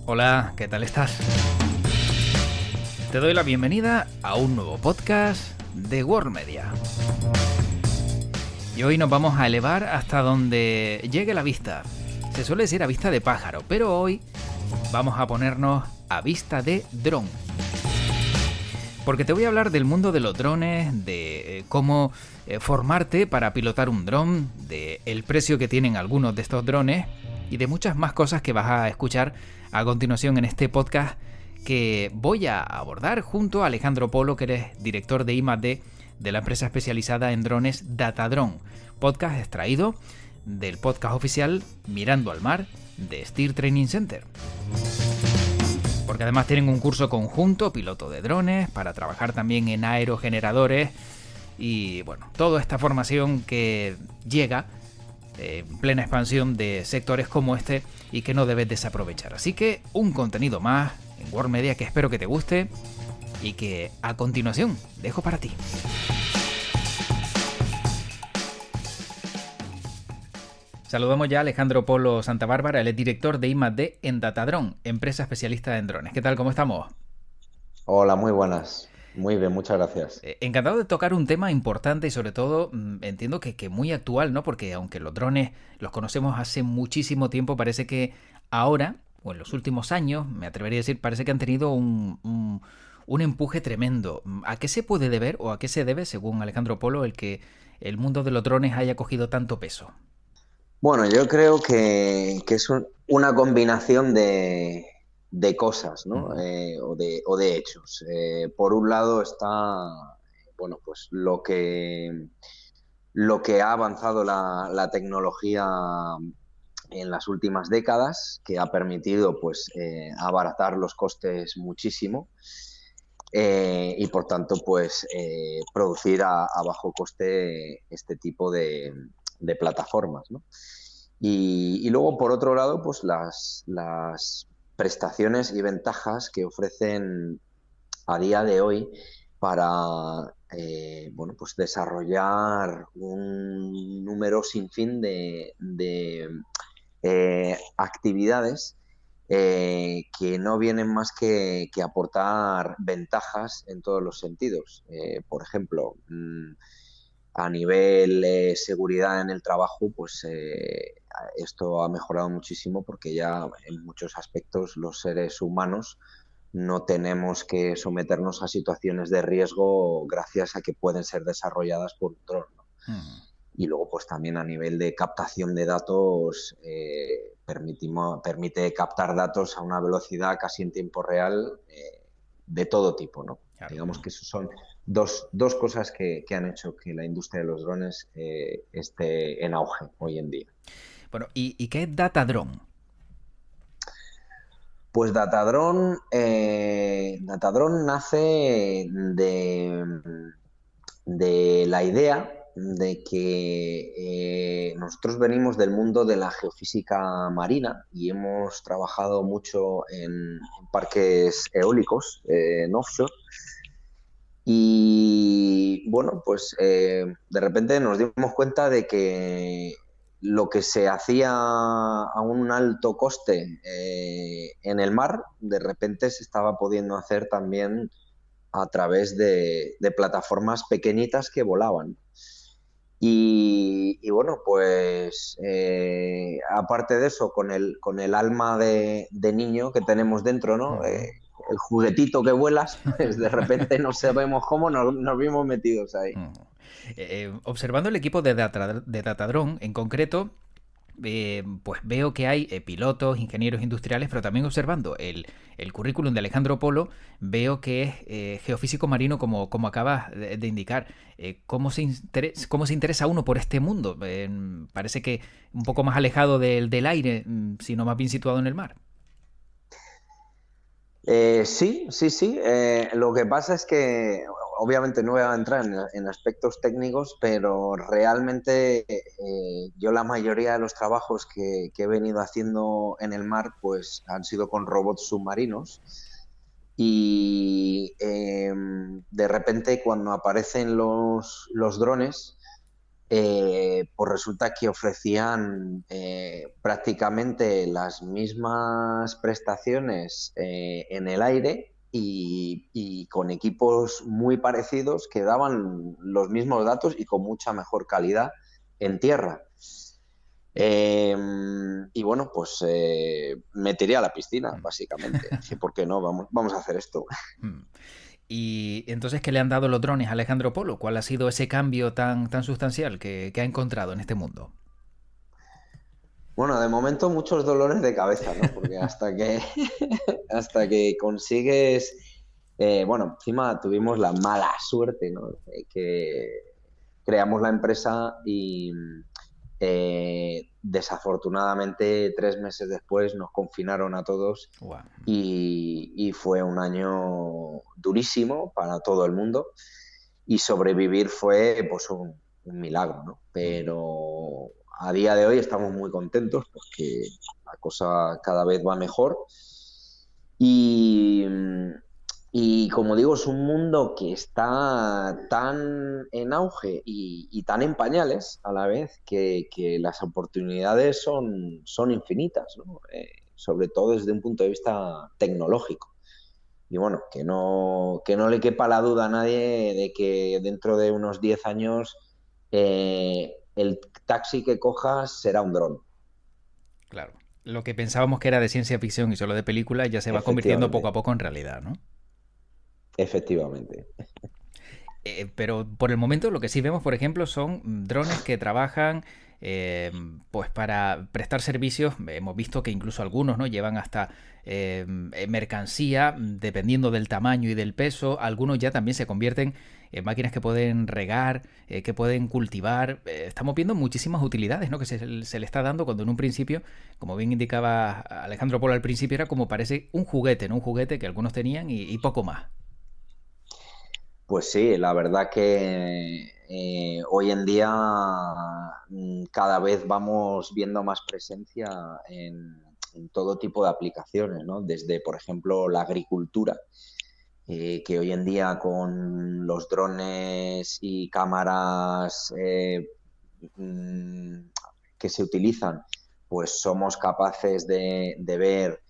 Hola, ¿qué tal estás? Te doy la bienvenida a un nuevo podcast de World Media. Y hoy nos vamos a elevar hasta donde llegue la vista. Se suele decir a vista de pájaro, pero hoy vamos a ponernos a vista de dron. Porque te voy a hablar del mundo de los drones, de cómo formarte para pilotar un dron, del precio que tienen algunos de estos drones y de muchas más cosas que vas a escuchar a continuación en este podcast que voy a abordar junto a Alejandro Polo, que eres director de I+D de la empresa especializada en drones Datadrone. Podcast extraído del podcast oficial Mirando al Mar de Steer Training Center. Porque además tienen un curso conjunto, piloto de drones, para trabajar también en aerogeneradores y bueno, toda esta formación que llega en plena expansión de sectores como este y que no debes desaprovechar. Así que un contenido más en World Media que espero que te guste y que a continuación dejo para ti. Saludamos ya a Alejandro Polo Santa Bárbara, él es director de I+D en Datadrone, empresa especialista en drones. ¿Qué tal? ¿Cómo estamos? Hola, muy buenas. Muy bien, muchas gracias. Encantado de tocar un tema importante y sobre todo entiendo que muy actual, ¿no? Porque aunque los drones los conocemos hace muchísimo tiempo, parece que ahora, o en los últimos años, me atrevería a decir, parece que han tenido un empuje tremendo. ¿A qué se puede deber o a qué se debe, según Alejandro Polo, el que el mundo de los drones haya cogido tanto peso? Bueno, yo creo que es una combinación de cosas, ¿no? Ujú. O de hechos. Por un lado está, bueno, pues lo que ha avanzado la tecnología en las últimas décadas, que ha permitido, pues, abaratar los costes muchísimo. Y por tanto, pues, producir a bajo coste este tipo de plataformas, ¿no? Y luego, por otro lado, pues las prestaciones y ventajas que ofrecen a día de hoy para bueno, pues desarrollar un número sin fin de actividades que no vienen más que aportar ventajas en todos los sentidos. Por ejemplo, a nivel seguridad en el trabajo, pues esto ha mejorado muchísimo porque ya en muchos aspectos los seres humanos no tenemos que someternos a situaciones de riesgo gracias a que pueden ser desarrolladas por un dron, ¿no? Ujú. Y luego, pues también a nivel de captación de datos, permite captar datos a una velocidad casi en tiempo real de todo tipo, ¿no? Claro. Digamos que eso son dos cosas que han hecho que la industria de los drones esté en auge hoy en día. Bueno, ¿y qué es Datadrone? Pues Datadrone nace de la idea de que nosotros venimos del mundo de la geofísica marina y hemos trabajado mucho en parques eólicos, en offshore. Y bueno, pues de repente nos dimos cuenta de que lo que se hacía a un alto coste en el mar, de repente se estaba pudiendo hacer también a través de plataformas pequeñitas que volaban. Y bueno, pues aparte de eso, con el alma de niño que tenemos dentro, ¿no? Ujú. El juguetito que vuelas, pues de repente no sabemos cómo nos vimos metidos ahí. Ujú. Observando el equipo de Datadrone en concreto, pues veo que hay pilotos, ingenieros industriales, pero también observando el currículum de Alejandro Polo, veo que es geofísico marino, como acabas de indicar. ¿Cómo se interesa uno por este mundo? Parece que un poco más alejado del aire, sino más bien situado en el mar. Sí, sí, sí. Lo que pasa es que obviamente no voy a entrar en aspectos técnicos, pero realmente yo la mayoría de los trabajos que he venido haciendo en el mar pues han sido con robots submarinos y de repente cuando aparecen los drones, pues resulta que ofrecían prácticamente las mismas prestaciones en el aire y con equipos muy parecidos que daban los mismos datos y con mucha mejor calidad en tierra. Eh, y bueno, pues me tiré a la piscina, básicamente. Dije, ¿por qué no? Vamos a hacer esto. Y entonces, ¿qué le han dado los drones a Alejandro Polo? ¿Cuál ha sido ese cambio tan sustancial que ha encontrado en este mundo? Bueno, de momento muchos dolores de cabeza, ¿no? Porque hasta que consigues, bueno, encima tuvimos la mala suerte, ¿no? Que creamos la empresa y desafortunadamente 3 meses después nos confinaron a todos Wow. y fue un año durísimo para todo el mundo y sobrevivir fue pues un milagro, ¿no? Pero a día de hoy estamos muy contentos porque la cosa cada vez va mejor y, y como digo, es un mundo que está tan en auge y tan en pañales a la vez que las oportunidades son infinitas, ¿no? Sobre todo desde un punto de vista tecnológico. Y bueno, que no le quepa la duda a nadie de que dentro de unos 10 años el taxi que cojas será un dron. Claro. Lo que pensábamos que era de ciencia ficción y solo de película ya se va convirtiendo poco a Efectivamente, poco en realidad, ¿no? efectivamente. Pero por el momento lo que sí vemos, por ejemplo, son drones que trabajan pues para prestar servicios. Hemos visto que incluso algunos, ¿no?, llevan hasta mercancía, dependiendo del tamaño y del peso. Algunos ya también se convierten en máquinas que pueden regar, que pueden cultivar. Estamos viendo muchísimas utilidades, ¿no?, que se le está dando, cuando en un principio, como bien indicaba Alejandro Polo al principio, era como parece un juguete, ¿no? Un juguete que algunos tenían y poco más. Pues sí, la verdad que hoy en día cada vez vamos viendo más presencia en todo tipo de aplicaciones, ¿no? Desde, por ejemplo, la agricultura, que hoy en día con los drones y cámaras mm, que se utilizan, pues somos capaces de ver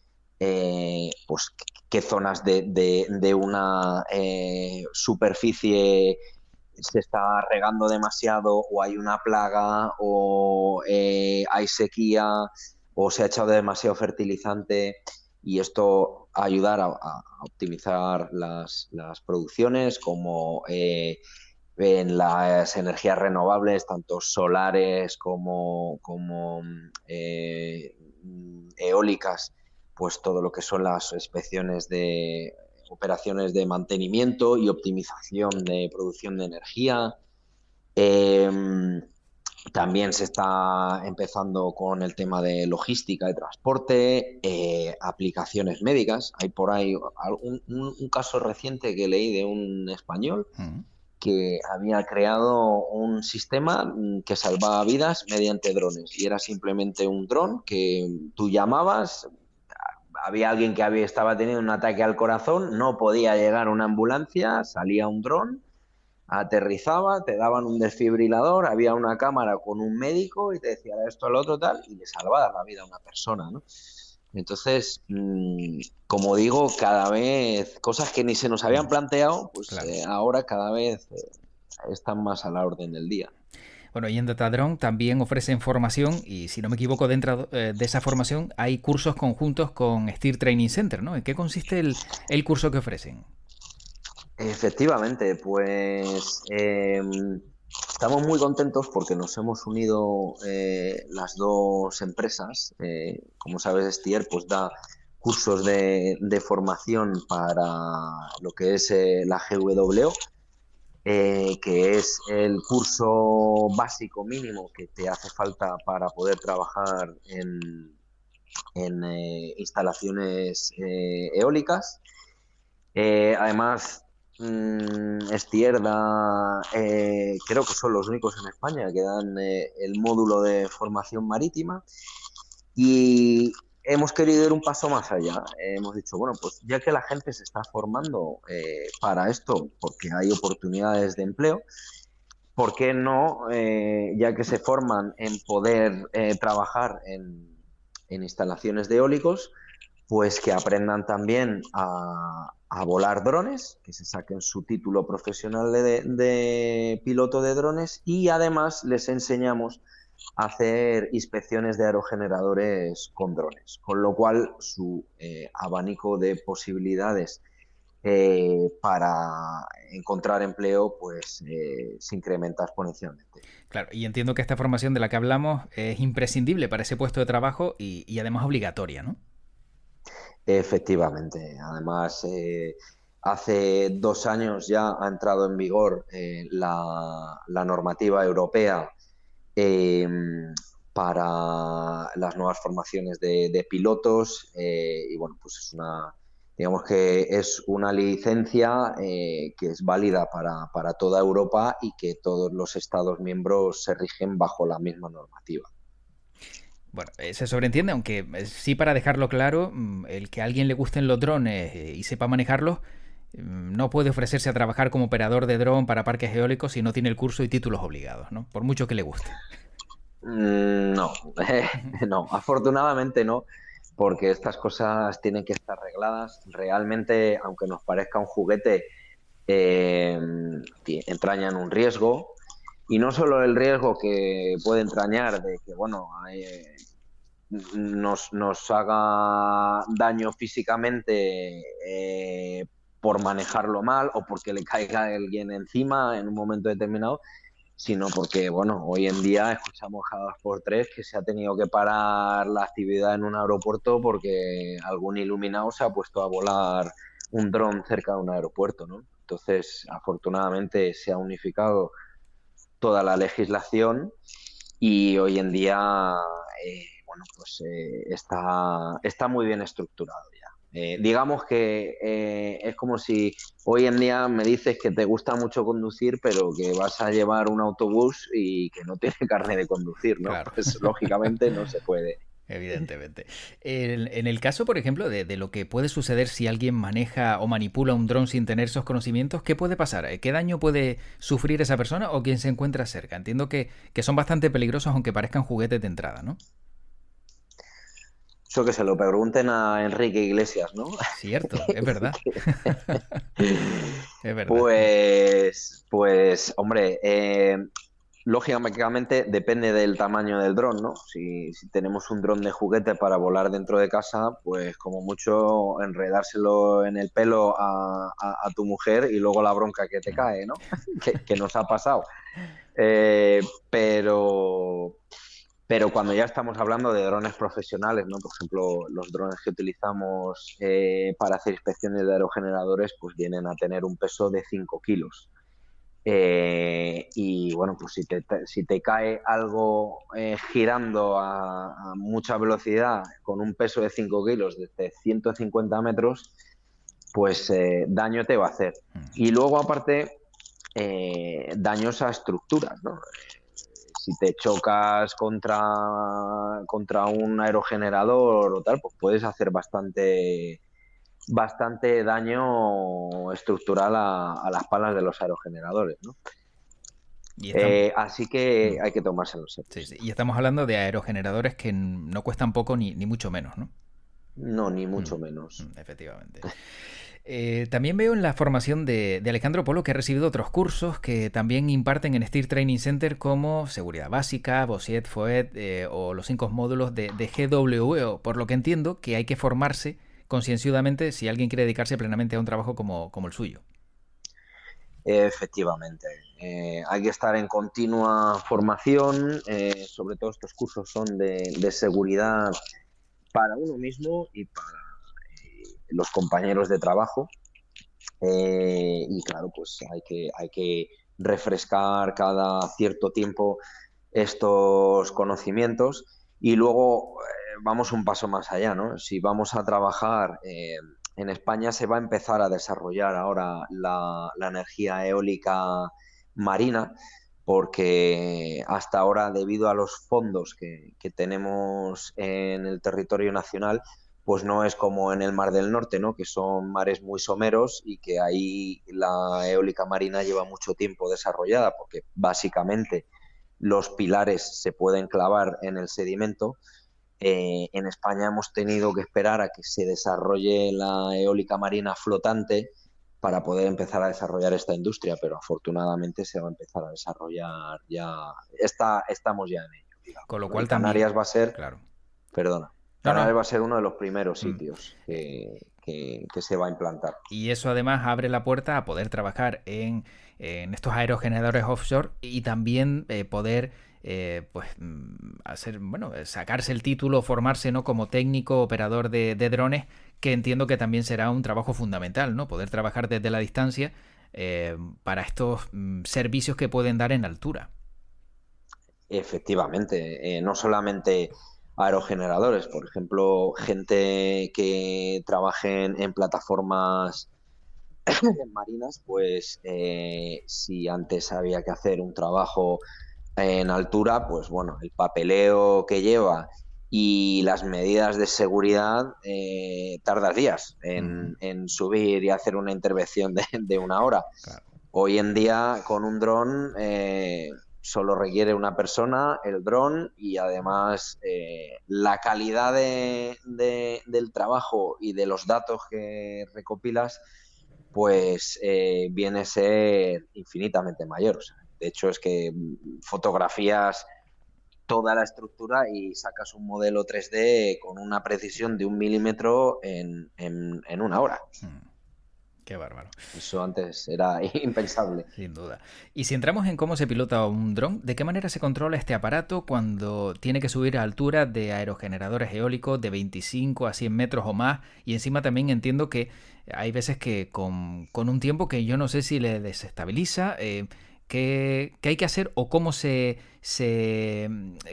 pues qué zonas de una superficie se está regando demasiado o hay una plaga o hay sequía o se ha echado demasiado fertilizante y esto ayudar a optimizar las producciones como en las energías renovables, tanto solares como eólicas, pues todo lo que son las inspecciones de operaciones de mantenimiento y optimización de producción de energía. Eh, También se está empezando con el tema de logística de transporte, aplicaciones médicas. Hay por ahí un caso reciente que leí de un español Mm. que había creado un sistema que salvaba vidas mediante drones. Y era simplemente un dron que tú llamabas, había alguien que estaba teniendo un ataque al corazón, no podía llegar una ambulancia, salía un dron, aterrizaba, te daban un desfibrilador, había una cámara con un médico y te decía esto, lo otro, tal, y le salvaba la vida a una persona, ¿no? Entonces, como digo, cada vez cosas que ni se nos habían planteado, pues Claro. ahora cada vez están más a la orden del día. Bueno, y en Datadrone también ofrecen formación y, si no me equivoco, dentro de esa formación hay cursos conjuntos con Steer Training Center, ¿no? ¿En qué consiste el curso que ofrecen? Efectivamente, pues estamos muy contentos porque nos hemos unido las dos empresas. Como sabes, Stier pues da cursos de formación para lo que es la GWO, que es el curso básico mínimo que te hace falta para poder trabajar en instalaciones eólicas. Además, Estierda, creo que son los únicos en España que dan el módulo de formación marítima y hemos querido ir un paso más allá. Hemos dicho, bueno, pues ya que la gente se está formando para esto, porque hay oportunidades de empleo, ¿por qué no, ya que se forman en poder trabajar en instalaciones de eólicos, pues que aprendan también a volar drones, que se saquen su título profesional de piloto de drones y además les enseñamos a hacer inspecciones de aerogeneradores con drones, con lo cual su abanico de posibilidades para encontrar empleo pues se incrementa exponencialmente. Claro, y entiendo que esta formación de la que hablamos es imprescindible para ese puesto de trabajo y además obligatoria, ¿no? Efectivamente. Además, hace 2 años ya ha entrado en vigor la normativa europea eh, para las nuevas formaciones de pilotos y bueno, pues digamos que es una licencia que es válida para toda Europa y que todos los Estados miembros se rigen bajo la misma normativa. Bueno, se sobreentiende, aunque sí, para dejarlo claro, el que a alguien le gusten los drones y sepa manejarlos, no puede ofrecerse a trabajar como operador de dron para parques eólicos si no tiene el curso y títulos obligados, ¿no? Por mucho que le guste. No, no, afortunadamente no, porque estas cosas tienen que estar arregladas. Realmente, aunque nos parezca un juguete, eh, entrañan un riesgo. Y no solo el riesgo que puede entrañar de que, bueno, nos haga daño físicamente por manejarlo mal o porque le caiga alguien encima en un momento determinado, sino porque, bueno, hoy en día escuchamos cada 2 por 3 que se ha tenido que parar la actividad en un aeropuerto porque algún iluminado se ha puesto a volar un dron cerca de un aeropuerto, ¿no? Entonces, afortunadamente se ha unificado toda la legislación y hoy en día, bueno, pues está muy bien estructurado ya. Digamos que es como si hoy en día me dices que te gusta mucho conducir, pero que vas a llevar un autobús y que no tiene carnet de conducir, ¿no? Claro. Pues lógicamente no se puede. Evidentemente. En el caso, por ejemplo, de lo que puede suceder si alguien maneja o manipula un dron sin tener esos conocimientos, ¿qué puede pasar? ¿Qué daño puede sufrir esa persona o quien se encuentra cerca? Entiendo que son bastante peligrosos, aunque parezcan juguetes de entrada, ¿no? Eso que se lo pregunten a Enrique Iglesias, ¿no? Cierto, es verdad. Es verdad. Pues, hombre, lógicamente depende del tamaño del dron, ¿no? Si tenemos un dron de juguete para volar dentro de casa, pues como mucho enredárselo en el pelo a tu mujer y luego la bronca que te cae, ¿no? Que nos ha pasado. Eh, pero, pero cuando ya estamos hablando de drones profesionales, ¿no? Por ejemplo, los drones que utilizamos para hacer inspecciones de aerogeneradores, pues vienen a tener un peso de 5 kilos. Y bueno, pues si te cae algo girando a mucha velocidad con un peso de 5 kilos desde 150 metros, pues daño te va a hacer. Y luego aparte, daños a estructuras, ¿no? Si te chocas contra un aerogenerador o tal, pues puedes hacer bastante daño estructural a las palas de los aerogeneradores, ¿no? Y estamos, Así que hay que tomárselo en sí, serio. sí. Y estamos hablando de aerogeneradores que no cuestan poco ni mucho menos, ¿no? No, ni mucho menos. Efectivamente. También veo en la formación de Alejandro Polo que ha recibido otros cursos que también imparten en Steel Training Center como seguridad básica, BOSIET, FOET o los 5 módulos de GWO, por lo que entiendo que hay que formarse concienzudamente si alguien quiere dedicarse plenamente a un trabajo como el suyo. Efectivamente. Hay que estar en continua formación, sobre todo estos cursos son de seguridad para uno mismo y para los compañeros de trabajo. Y claro, pues hay que refrescar cada cierto tiempo estos conocimientos y luego vamos un paso más allá, ¿no? Si vamos a trabajar en España se va a empezar a desarrollar ahora la energía eólica marina porque hasta ahora, debido a los fondos que tenemos en el territorio nacional, pues no es como en el Mar del Norte, ¿no? Que son mares muy someros y que ahí la eólica marina lleva mucho tiempo desarrollada, porque básicamente los pilares se pueden clavar en el sedimento. En España hemos tenido que esperar a que se desarrolle la eólica marina flotante para poder empezar a desarrollar esta industria, pero afortunadamente se va a empezar a desarrollar ya, estamos ya en ello, digamos, Con lo ¿no? Y cual también, Canarias va a ser, claro. perdona, No, no. Canarias va a ser uno de los primeros Mm. sitios que se va a implantar. Y eso además abre la puerta a poder trabajar en estos aerogeneradores offshore y también poder pues hacer, bueno, sacarse el título, formarse, ¿no?, como técnico operador de drones, que entiendo que también será un trabajo fundamental, ¿no? Poder trabajar desde la distancia para estos servicios que pueden dar en altura. Efectivamente, no solamente aerogeneradores, por ejemplo, gente que trabaje en plataformas marinas, pues si antes había que hacer un trabajo en altura, pues bueno, el papeleo que lleva y las medidas de seguridad, tardas días Ujú, en subir y hacer una intervención de una hora. claro. Hoy en día con un dron solo requiere una persona, el dron, y además la calidad del trabajo y de los datos que recopilas pues viene a ser infinitamente mayor. O sea, de hecho es que fotografías toda la estructura y sacas un modelo 3D con una precisión de 1 milímetro en una hora. Mm, qué bárbaro. Eso antes era impensable. Sin duda. Y si entramos en cómo se pilota un dron, ¿de qué manera se controla este aparato cuando tiene que subir a altura de aerogeneradores eólicos de 25 a 100 metros o más? Y encima también entiendo que hay veces que con un tiempo que yo no sé si le desestabiliza, qué hay que hacer o cómo se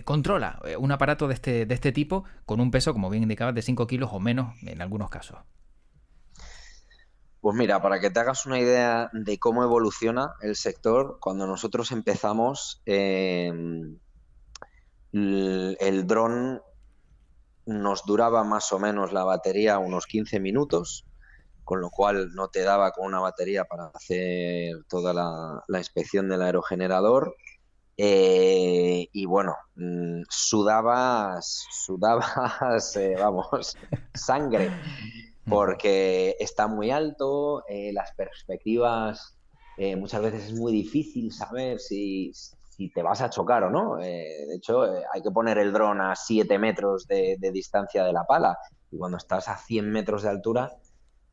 controla un aparato de este tipo con un peso, como bien indicabas, de 5 kilos o menos en algunos casos. Pues mira, para que te hagas una idea de cómo evoluciona el sector, cuando nosotros empezamos, el dron nos duraba más o menos la batería unos 15 minutos, con lo cual no te daba con una batería para hacer toda la inspección del aerogenerador. Y bueno, sudabas, vamos, sangre, porque está muy alto, las perspectivas, muchas veces es muy difícil saber si te vas a chocar o no. De hecho, hay que poner el dron a 7 metros de distancia de la pala, y cuando estás a 100 metros de altura,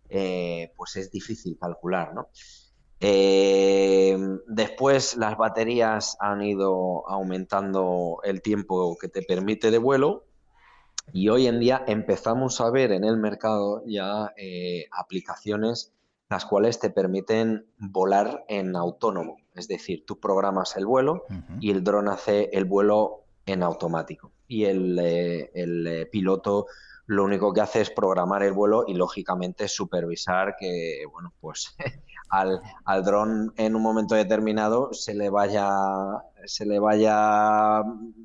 pues es difícil calcular, ¿no? Después las baterías han ido aumentando el tiempo que te permite de vuelo, y hoy en día empezamos a ver en el mercado ya aplicaciones las cuales te permiten volar en autónomo. Es decir, tú programas el vuelo Ujú. y el dron hace el vuelo en automático. Y el piloto lo único que hace es programar el vuelo y lógicamente supervisar que, bueno, pues al dron en un momento determinado se le vaya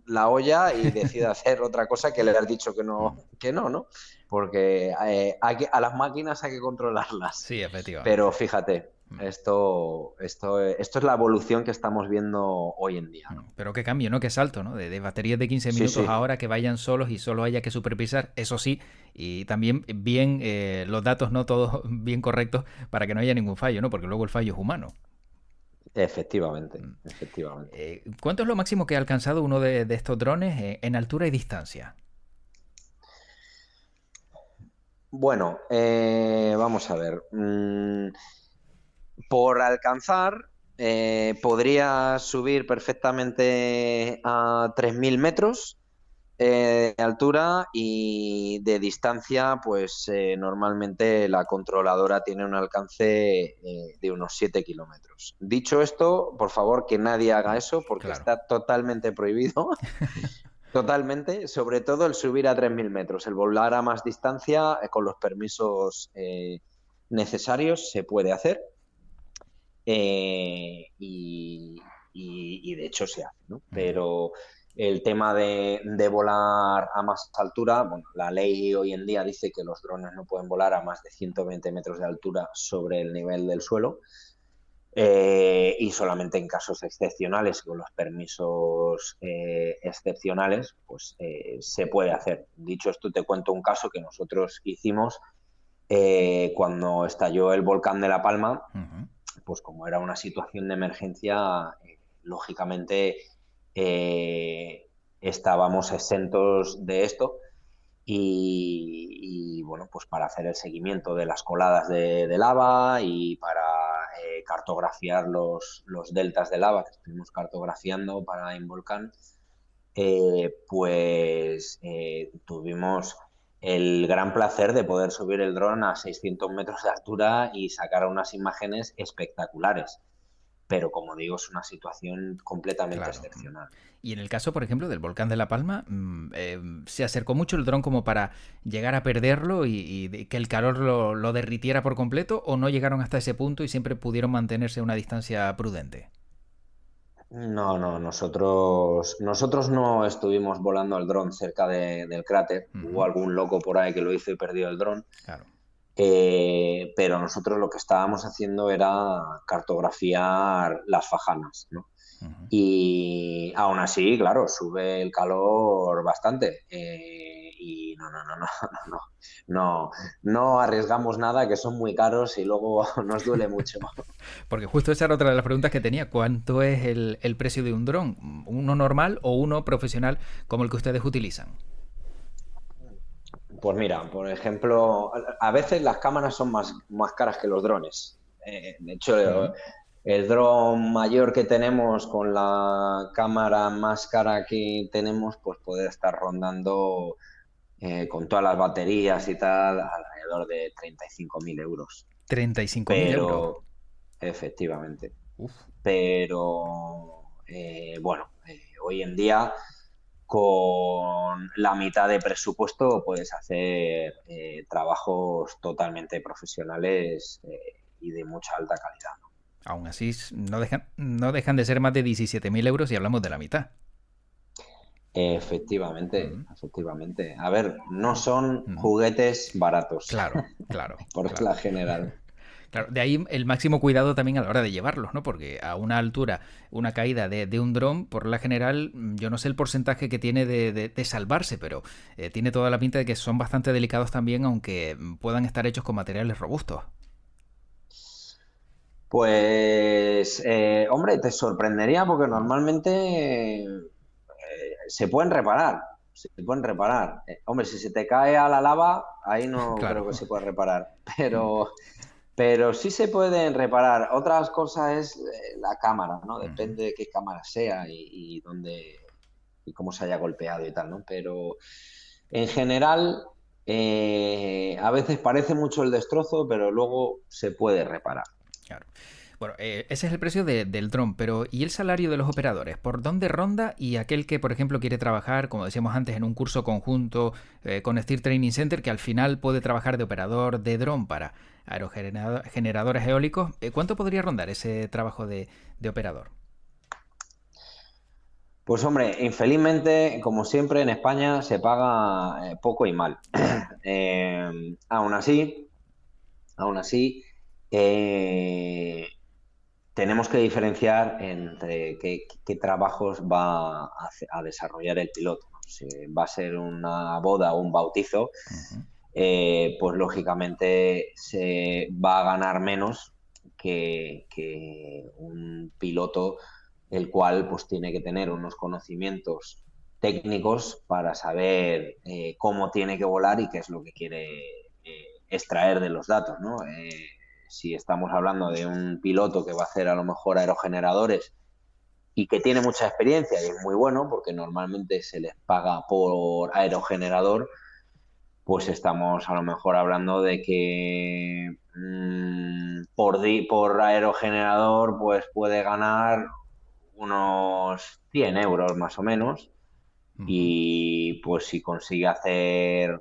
la olla y decida hacer otra cosa que le has dicho que no, ¿no? Porque a las máquinas hay que controlarlas. Sí, Pero efectivamente. fíjate, esto es la evolución que estamos viendo hoy en día, ¿no? Pero qué cambio, ¿no? Qué salto, ¿no? De baterías de 15 Sí, minutos sí, ahora que vayan solos y solo haya que supervisar, eso sí, y también bien los datos, ¿no? Todos bien correctos para que no haya ningún fallo, ¿no? Porque luego el fallo es humano. efectivamente, efectivamente. ¿Cuánto es lo máximo que ha alcanzado uno de estos drones en altura y distancia? Bueno, vamos a ver. Por alcanzar, podría subir perfectamente a 3.000 metros de altura, y de distancia, pues normalmente la controladora tiene un alcance de unos 7 kilómetros. Dicho esto, por favor, que nadie haga eso porque Claro. está totalmente prohibido. Totalmente, sobre todo el subir a 3.000 metros, el volar a más distancia con los permisos necesarios se puede hacer, y de hecho se hace, ¿no? Pero el tema de volar a más altura, bueno, la ley hoy en día dice que los drones no pueden volar a más de 120 metros de altura sobre el nivel del suelo, y solamente en casos excepcionales, con los permisos excepcionales, pues se puede hacer. Dicho esto, te cuento un caso que nosotros hicimos cuando estalló el volcán de La Palma. Ujú. Pues como era una situación de emergencia, lógicamente estábamos exentos de esto bueno, pues para hacer el seguimiento de las coladas de lava y para cartografiar los deltas de lava que estuvimos cartografiando para Involcán, pues tuvimos el gran placer de poder subir el dron a 600 metros de altura y sacar unas imágenes espectaculares. Pero como digo, es una situación completamente Claro. excepcional. Y en el caso, por ejemplo, del volcán de La Palma, se acercó mucho el dron como para llegar a perderlo y que el calor lo derritiera por completo, o no llegaron hasta ese punto y siempre pudieron mantenerse a una distancia prudente. No, no, nosotros no estuvimos volando el dron cerca del cráter. Hubo Ujú. algún loco por ahí que lo hizo y perdió el dron. Claro. Pero nosotros lo que estábamos haciendo era cartografiar las fajanas, ¿no? Ujú. Y aún así, claro, sube el calor bastante. Y no, no, no arriesgamos nada, que son muy caros y luego nos duele mucho. Porque justo esa era otra de las preguntas que tenía. ¿Cuánto es el precio de un dron? ¿Uno normal o uno profesional como el que ustedes utilizan? Pues mira, por ejemplo, a veces las cámaras son más caras que los drones. De hecho, Ujú. el dron mayor que tenemos con la cámara más cara que tenemos, pues puede estar rondando con todas las baterías y tal, alrededor de 35.000 euros. 35.000 euros. Pero, efectivamente, Uf. pero bueno, hoy en día con la mitad de presupuesto puedes hacer trabajos totalmente profesionales y de mucha alta calidad. Aún así, no dejan de ser más de 17.000 euros y hablamos de la mitad. Efectivamente, Mm. efectivamente. A ver, no son Mm. juguetes baratos, Claro, claro, por claro. regla general. Claro, de ahí el máximo cuidado también a la hora de llevarlos, ¿no? Porque a una altura, una caída de un dron, por la general, yo no sé el porcentaje que tiene de salvarse, pero tiene toda la pinta de que son bastante delicados también, aunque puedan estar hechos con materiales robustos. Pues, hombre, te sorprendería porque Mm. normalmente se pueden reparar. Se pueden reparar. Hombre, si se te cae a la lava, ahí no Claro. creo que se pueda reparar. Mm. Pero sí se pueden reparar. Otras cosas es la cámara, ¿no? Ujú. Depende de qué cámara sea y dónde y cómo se haya golpeado y tal, ¿no? Pero en general, a veces parece mucho el destrozo, pero luego se puede reparar. Claro. Bueno, ese es el precio del dron, pero ¿y el salario de los operadores? ¿Por dónde ronda? Y aquel que, por ejemplo, quiere trabajar, como decíamos antes, en un curso conjunto con Steer Training Center, que al final puede trabajar de operador de dron para aerogeneradores eólicos, ¿cuánto podría rondar ese trabajo de operador? Pues hombre, infelizmente, como siempre en España, se paga poco y mal. Claro. Aún así, aún así, eh, tenemos que diferenciar entre qué trabajos va a desarrollar el piloto, ¿no? Si va a ser una boda o un bautizo, Ujú. pues lógicamente se va a ganar menos que un piloto el cual pues tiene que tener unos conocimientos técnicos para saber cómo tiene que volar y qué es lo que quiere extraer de los datos, ¿no? Si estamos hablando de un piloto que va a hacer a lo mejor aerogeneradores y que tiene mucha experiencia y es muy bueno porque normalmente se les paga por aerogenerador, pues estamos a lo mejor hablando de que por aerogenerador pues puede ganar unos 100 euros más o menos Ujú. y pues si consigue hacer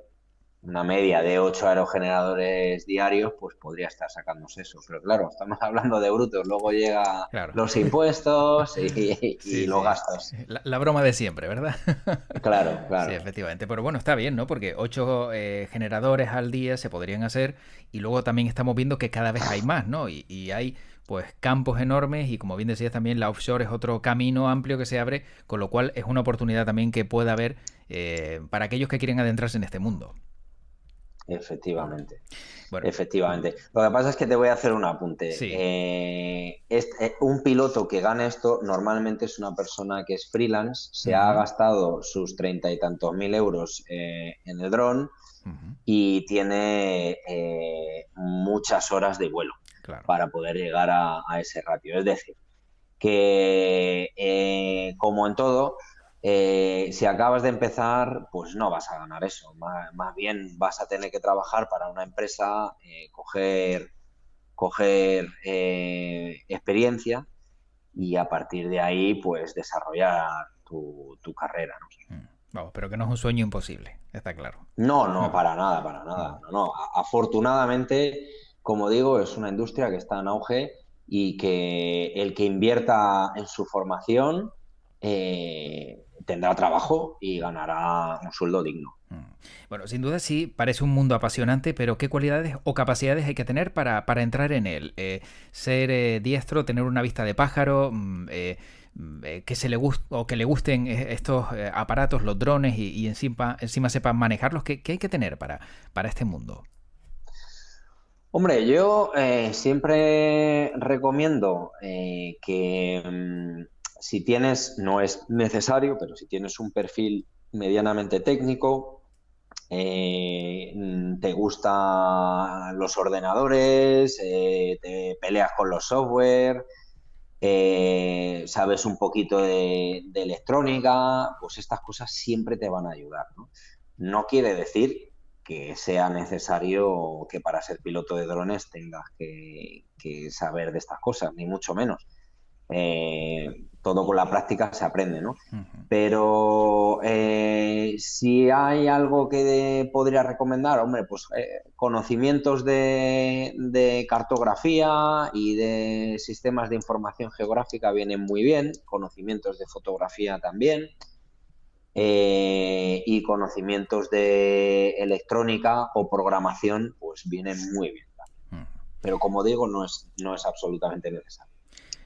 una media de 8 aerogeneradores diarios, pues podría estar sacándose eso. Pero claro, estamos hablando de brutos, luego llega Claro. los impuestos y Sí, los sí. gastos. La broma de siempre, ¿verdad? Claro, Sí, claro. efectivamente. Pero bueno, está bien, ¿no? Porque 8 generadores al día se podrían hacer y luego también estamos viendo que cada vez hay más, ¿no? Y hay pues campos enormes y como bien decías también la offshore es otro camino amplio que se abre, con lo cual es una oportunidad también que pueda haber para aquellos que quieren adentrarse en este mundo. Efectivamente. Bueno, Efectivamente. Lo que pasa es que te voy a hacer un apunte. sí. Un piloto que gane esto normalmente es una persona que es freelance, se ha Ujú, gastado sus 30 y tantos mil euros en el dron ujú, y tiene muchas horas de vuelo claro. para poder llegar a ese ratio. Es decir, que como en todo, si acabas de empezar, pues no vas a ganar eso. Más bien vas a tener que trabajar para una empresa, coger experiencia y a partir de ahí, pues desarrollar tu carrera, ¿no? Vamos, pero que no es un sueño imposible, está claro. No, no, para nada, para nada. No, no. Afortunadamente, como digo, es una industria que está en auge y que el que invierta en su formación tendrá trabajo y ganará un sueldo digno. Bueno, sin duda sí, parece un mundo apasionante, pero ¿qué cualidades o capacidades hay que tener para entrar en él? Ser diestro, tener una vista de pájaro, que se le o que le gusten estos aparatos, los drones, y encima sepan manejarlos. ¿Qué hay que tener para este mundo? Hombre, yo siempre recomiendo que si tienes, no es necesario, pero si tienes un perfil medianamente técnico, te gustan los ordenadores, te peleas con los software, sabes un poquito de electrónica, pues estas cosas siempre te van a ayudar, ¿no? No quiere decir que sea necesario que para ser piloto de drones tengas que saber de estas cosas, ni mucho menos. Todo con la práctica se aprende, ¿no? Ujú. Pero si hay algo que podría recomendar, hombre, pues conocimientos de cartografía y de sistemas de información geográfica vienen muy bien, conocimientos de fotografía también, y conocimientos de electrónica o programación, pues vienen muy bien también. Ujú. Pero como digo, no es absolutamente necesario.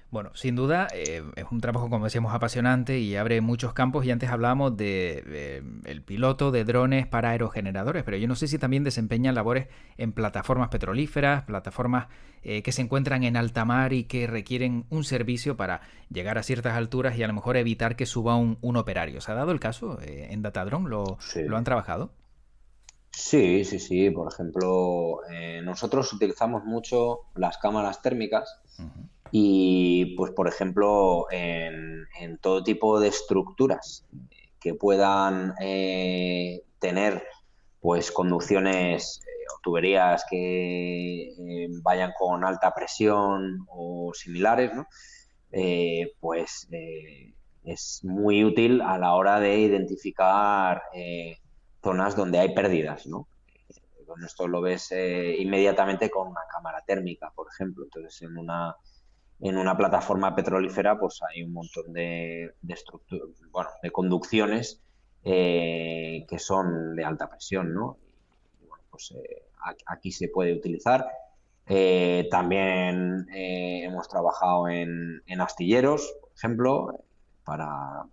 Bueno, sin duda es un trabajo, como decíamos, apasionante y abre muchos campos. Y antes hablábamos de el piloto de drones para aerogeneradores, pero yo no sé si también desempeñan labores en plataformas petrolíferas, plataformas que se encuentran en alta mar y que requieren un servicio para llegar a ciertas alturas y a lo mejor evitar que suba un operario. ¿Se ha dado el caso en Datadrone? Sí. ¿Lo han trabajado? Sí, sí, sí. Por ejemplo, nosotros utilizamos mucho las cámaras térmicas Ujú. y, pues, por ejemplo, en todo tipo de estructuras que puedan tener, pues, conducciones o tuberías que vayan con alta presión o similares, ¿no? Pues es muy útil a la hora de identificar zonas donde hay pérdidas, ¿no? Con esto lo ves inmediatamente con una cámara térmica, por ejemplo. Entonces, en una plataforma petrolífera, pues hay un montón bueno, de conducciones que son de alta presión, ¿no? Y bueno, pues aquí se puede utilizar. También hemos trabajado en astilleros, por ejemplo, para,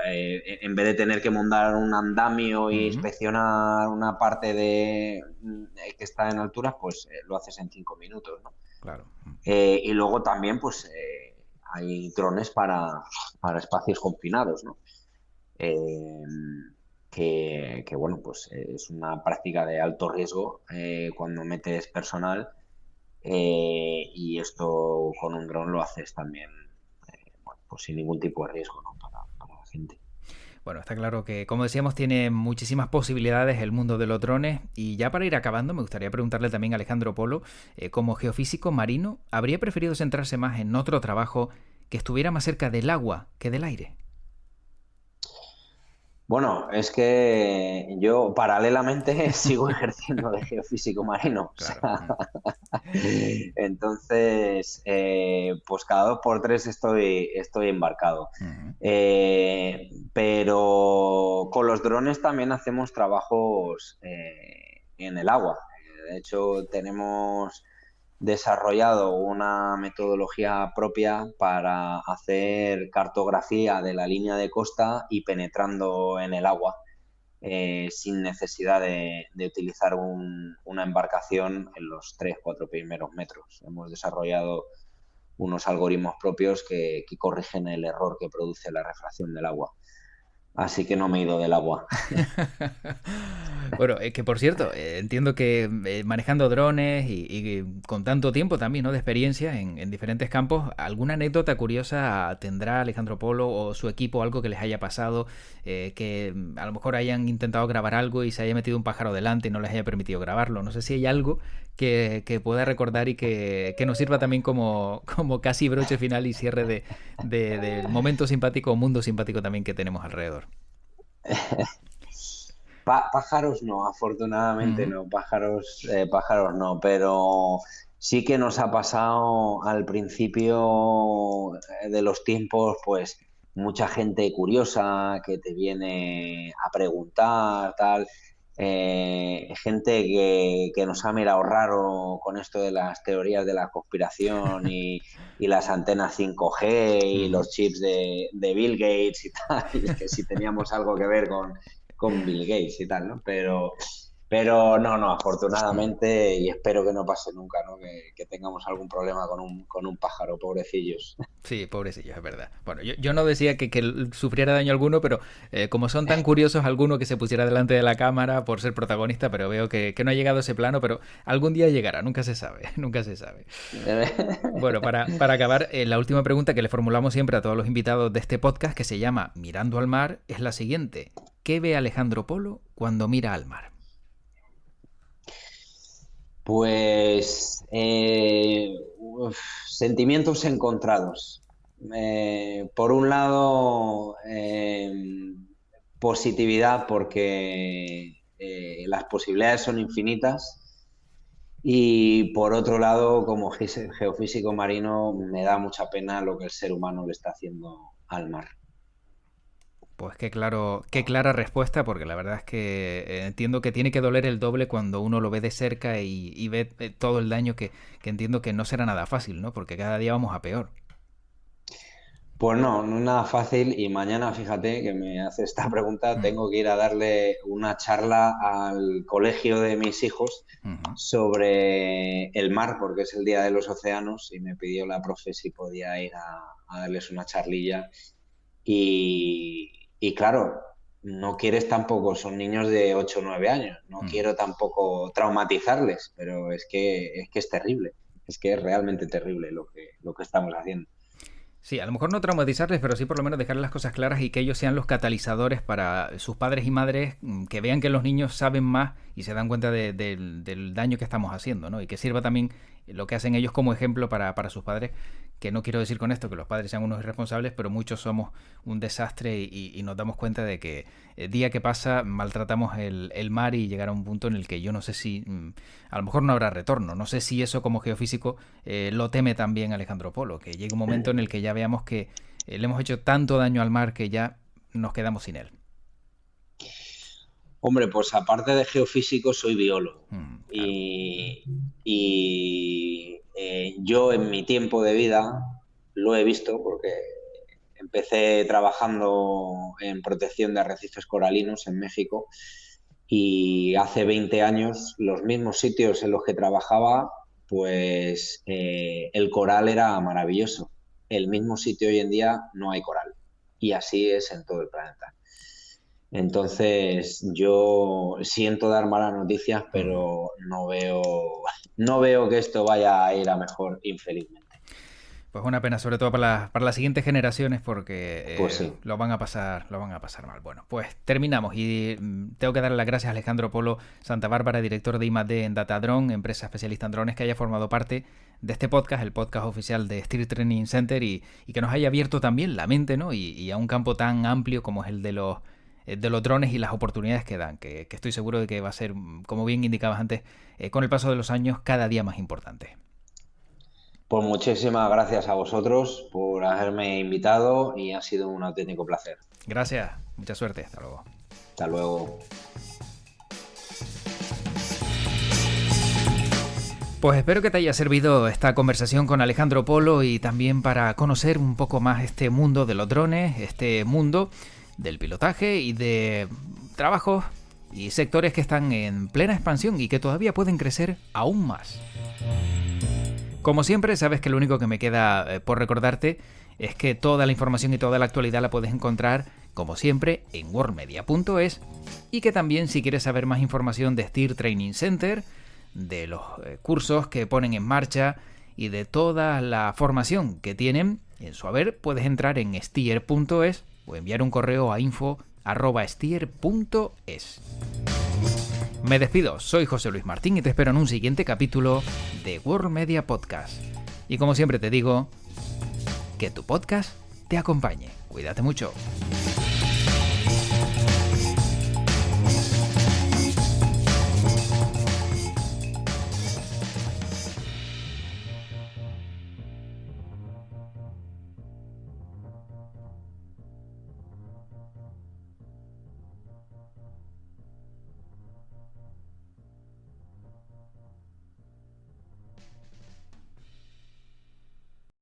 en vez de tener que montar un andamio y Ujú. inspeccionar una parte que está en alturas, pues lo haces en 5 minutos, ¿no? Claro. Y luego también, pues, hay drones para espacios confinados, ¿no? Eh, bueno, pues es una práctica de alto riesgo cuando metes personal y esto con un dron lo haces también, bueno, pues sin ningún tipo de riesgo, ¿no? Para la gente. Bueno, está claro que, como decíamos, tiene muchísimas posibilidades el mundo de los drones. Y ya para ir acabando, me gustaría preguntarle también a Alejandro Polo, como geofísico marino, ¿habría preferido centrarse más en otro trabajo que estuviera más cerca del agua que del aire? Bueno, es que yo paralelamente sigo ejerciendo de geofísico marino. O Claro. sea, entonces, pues cada 2 por 3 estoy embarcado. Ujú. Pero con los drones también hacemos trabajos en el agua. De hecho, tenemos desarrollado una metodología propia para hacer cartografía de la línea de costa y penetrando en el agua sin necesidad de utilizar una embarcación en los 3-4 primeros metros. Hemos desarrollado unos algoritmos propios que corrigen el error que produce la refracción del agua. Así que no me he ido del agua. Bueno, que por cierto, entiendo que manejando drones y con tanto tiempo también, ¿no?, de experiencia en diferentes campos, ¿alguna anécdota curiosa tendrá Alejandro Polo o su equipo, algo que les haya pasado, que a lo mejor hayan intentado grabar algo y se haya metido un pájaro delante y no les haya permitido grabarlo? No sé si hay algo que pueda recordar y que nos sirva también como casi broche final y cierre del momento simpático o mundo simpático también que tenemos alrededor. Pájaros no, afortunadamente Ujú. no, pájaros no, pero sí que nos ha pasado al principio de los tiempos, pues mucha gente curiosa que te viene a preguntar, tal, gente que nos ha mirado raro con esto de las teorías de la conspiración y las antenas 5G y Ujú. los chips de Bill Gates y tal, que si teníamos algo que ver con Bill Gates y tal, ¿no? Pero no, Ujú. afortunadamente, y espero que no pase nunca, ¿no? Que tengamos algún problema con un pájaro, pobrecillos. Sí, pobrecillos, es verdad. Bueno, yo no decía que sufriera daño alguno, pero como son tan curiosos alguno que se pusiera delante de la cámara por ser protagonista, pero veo que no ha llegado a ese plano, pero algún día llegará, nunca se sabe, nunca se sabe. Bueno, para acabar, la última pregunta que le formulamos siempre a todos los invitados de este podcast, que se llama Mirando al mar, es la siguiente. ¿Qué ve Alejandro Polo cuando mira al mar? Pues sentimientos encontrados. Por un lado, positividad porque las posibilidades son infinitas. Y por otro lado, como geofísico marino, me da mucha pena lo que el ser humano le está haciendo al mar. Pues qué clara respuesta, porque la verdad es que entiendo que tiene que doler el doble cuando uno lo ve de cerca y ve todo el daño que entiendo que no será nada fácil, ¿no? Porque cada día vamos a peor. Pues no es nada fácil y mañana, fíjate que me hace esta pregunta, Mm, tengo que ir a darle una charla al colegio de mis hijos ujú. sobre el mar, porque es el Día de los Océanos y me pidió la profe si podía ir a darles una charlilla. Y claro, no quieres tampoco, son niños de 8 o 9 años, no Mm. quiero tampoco traumatizarles, pero es que es terrible, es que es realmente terrible lo que estamos haciendo. Sí, a lo mejor no traumatizarles, pero sí por lo menos dejarles las cosas claras y que ellos sean los catalizadores para sus padres y madres, que vean que los niños saben más y se dan cuenta del daño que estamos haciendo, ¿no? Y que sirva también lo que hacen ellos como ejemplo para sus padres, que no quiero decir con esto que los padres sean unos irresponsables, pero muchos somos un desastre y nos damos cuenta de que día que pasa maltratamos el mar y llegar a un punto en el que yo no sé si, a lo mejor no habrá retorno, no sé si eso como geofísico lo teme también Alejandro Polo, que llegue un momento en el que ya veamos que le hemos hecho tanto daño al mar que ya nos quedamos sin él. Hombre, pues aparte de geofísico soy biólogo Claro. y yo en mi tiempo de vida lo he visto porque empecé trabajando en protección de arrecifes coralinos en México y hace 20 años los mismos sitios en los que trabajaba, pues el coral era maravilloso. El mismo sitio hoy en día no hay coral y así es en todo el planeta. Entonces, yo siento dar malas noticias, Ujú. pero no veo que esto vaya a ir a mejor, infelizmente. Pues una pena, sobre todo para las siguientes generaciones, porque Pues sí. lo van a pasar mal. Bueno, pues terminamos y tengo que darle las gracias a Alejandro Polo Santa Bárbara, director de I+D en Datadrone, empresa especialista en drones, que haya formado parte de este podcast, el podcast oficial de Steer Training Center y que nos haya abierto también la mente, ¿no? Y a un campo tan amplio como es el de los de los drones y las oportunidades que dan, que estoy seguro de que va a ser, como bien indicabas antes, con el paso de los años cada día más importante. Pues muchísimas gracias a vosotros por haberme invitado y ha sido un auténtico placer. Gracias, mucha suerte, hasta luego. Hasta luego. Pues espero que te haya servido esta conversación con Alejandro Polo y también para conocer un poco más este mundo de los drones, este mundo del pilotaje y de trabajos y sectores que están en plena expansión y que todavía pueden crecer aún más. Como siempre, sabes que lo único que me queda por recordarte es que toda la información y toda la actualidad la puedes encontrar, como siempre, en worldmedia.es y que también si quieres saber más información de Steer Training Center, de los cursos que ponen en marcha y de toda la formación que tienen en su haber, puedes entrar en steer.es o enviar un correo a info@steer.es. Me despido, soy José Luis Martín y te espero en un siguiente capítulo de World Media Podcast. Y como siempre te digo, que tu podcast te acompañe. Cuídate mucho.